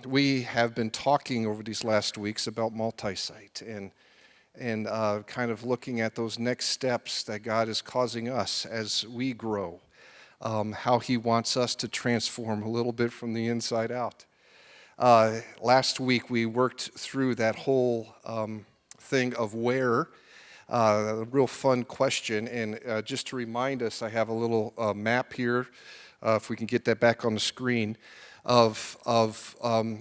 We have been talking over these last weeks about multi-site and kind of looking at those next steps that God is causing us as we grow, how He wants us to transform a little bit from the inside out. Last week we worked through that whole thing of where, a real fun question, and just to remind us, I have a little map here, if we can get that back on the screen, of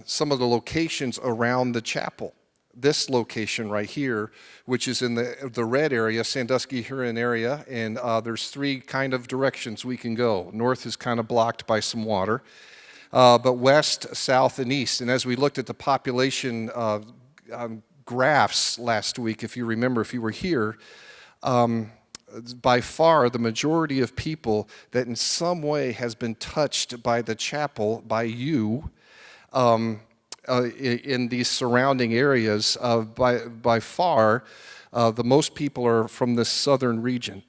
some of the locations around the chapel. This location right here, which is in the red area, Sandusky-Huron area, and there's three kind of directions we can go. North is kind of blocked by some water, but west, south, and east. And as we looked at the population graphs last week, if you remember, if you were here, by far the majority of people that in some way has been touched by the chapel, by you, in these surrounding areas, by far, the most people are from the southern region.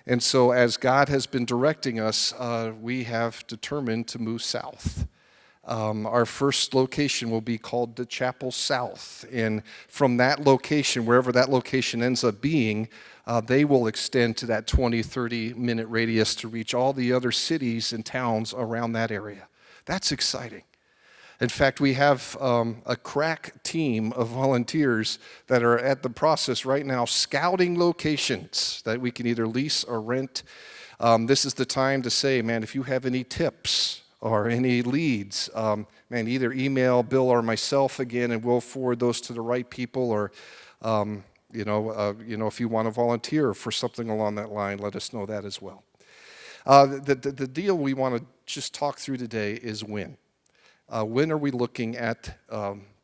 And so as God has been directing us, we have determined to move south. Our first location will be called the Chapel South, and from that location, wherever that location ends up being, they will extend to that 20-30 minute radius to reach all the other cities and towns around that area. That's exciting. In fact, we have a crack team of volunteers that are at the process right now scouting locations that we can either lease or rent. This is the time to say, man, if you have any tips or any leads, man, either email Bill or myself again, and we'll forward those to the right people, or if you want to volunteer for something along that line, let us know that as well. The deal we want to just talk through today is when. When are we looking at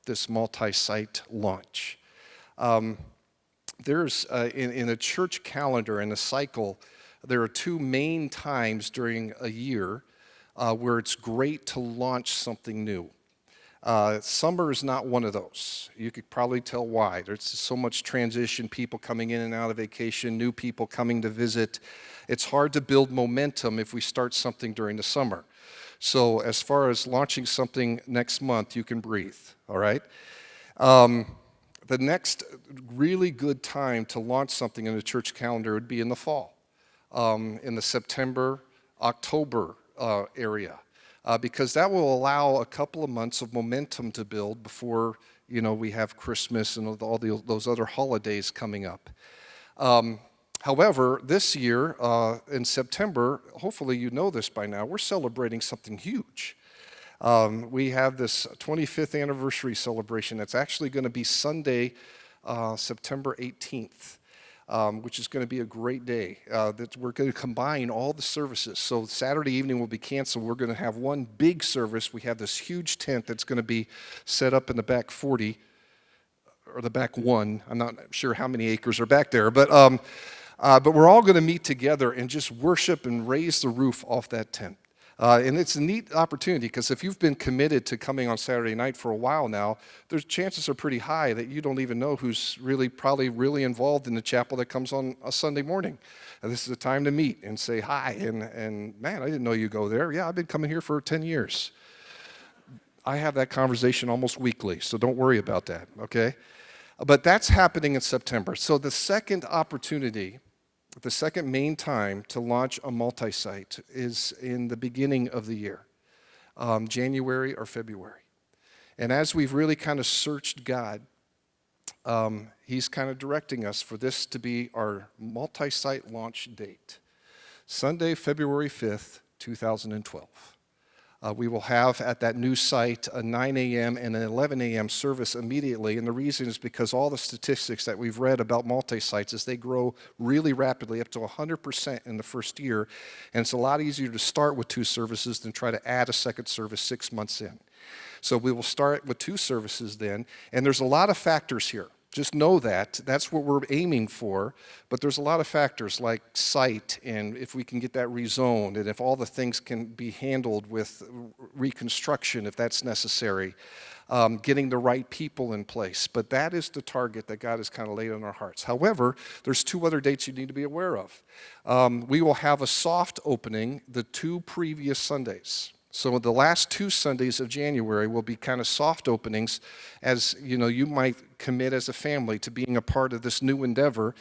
this multi-site launch? There's, in a church calendar, in a cycle, there are two main times during a year where it's great to launch something new. Summer is not one of those. You could probably tell why. There's so much transition, people coming in and out of vacation, new people coming to visit. It's hard to build momentum if we start something during the summer. So as far as launching something next month, you can breathe, all right? The next really good time to launch something in the church calendar would be in the fall, in the September, October area. Because that will allow a couple of months of momentum to build before, we have Christmas and all those other holidays coming up. However, this year, in September, hopefully you know this by now, we're celebrating something huge. We have this 25th anniversary celebration that's actually going to be Sunday, September 18th. Which is going to be a great day. That we're going to combine all the services. So Saturday evening will be canceled. We're going to have one big service. We have this huge tent that's going to be set up in the back 40, or the back 1. I'm not sure how many acres are back there, but we're all going to meet together and just worship and raise the roof off that tent. And it's a neat opportunity, because if you've been committed to coming on Saturday night for a while now, there's chances are pretty high that you don't even know who's probably really involved in the chapel that comes on a Sunday morning. And this is a time to meet and say hi, and man, I didn't know you go there. Yeah, I've been coming here for 10 years. I have that conversation almost weekly, so don't worry about that, okay? But that's happening in September. So the second opportunity, the second main time to launch a multi-site is in the beginning of the year, January or February. And as we've really kind of searched God, He's kind of directing us for this to be our multi-site launch date, Sunday, February 5th, 2012. We will have at that new site a 9 a.m. and an 11 a.m. service immediately, and the reason is because all the statistics that we've read about multi-sites is they grow really rapidly, up to 100% in the first year, and it's a lot easier to start with 2 services than try to add a second service 6 months in. So we will start with 2 services then, and there's a lot of factors here. Just know that. That's what we're aiming for. But there's a lot of factors like site, and if we can get that rezoned, and if all the things can be handled with reconstruction if that's necessary, getting the right people in place. But that is the target that God has kind of laid on our hearts. However, there's 2 other dates you need to be aware of. We will have a soft opening the 2 previous Sundays. So the last 2 Sundays of January will be kind of soft openings as, you might commit as a family to being a part of this new endeavor.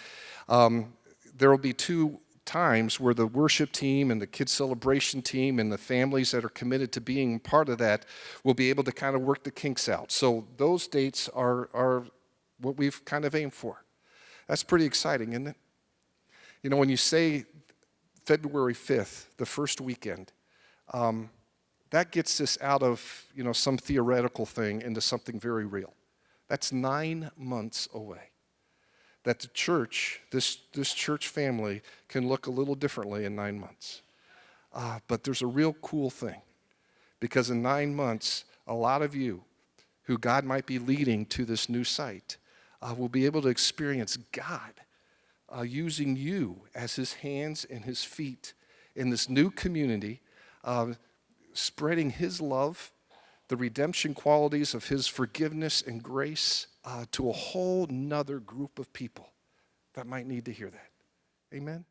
There will be 2 times where the worship team and the kids celebration team and the families that are committed to being part of that will be able to kind of work the kinks out. So those dates are what we've kind of aimed for. That's pretty exciting, isn't it? When you say February 5th, the first weekend, that gets us out of, some theoretical thing into something very real. That's 9 months away. That the church, this church family, can look a little differently in 9 months. But there's a real cool thing, because in 9 months, a lot of you who God might be leading to this new site will be able to experience God using you as his hands and his feet in this new community, spreading his love, the redemption qualities of his forgiveness and grace to a whole nother group of people that might need to hear that. Amen?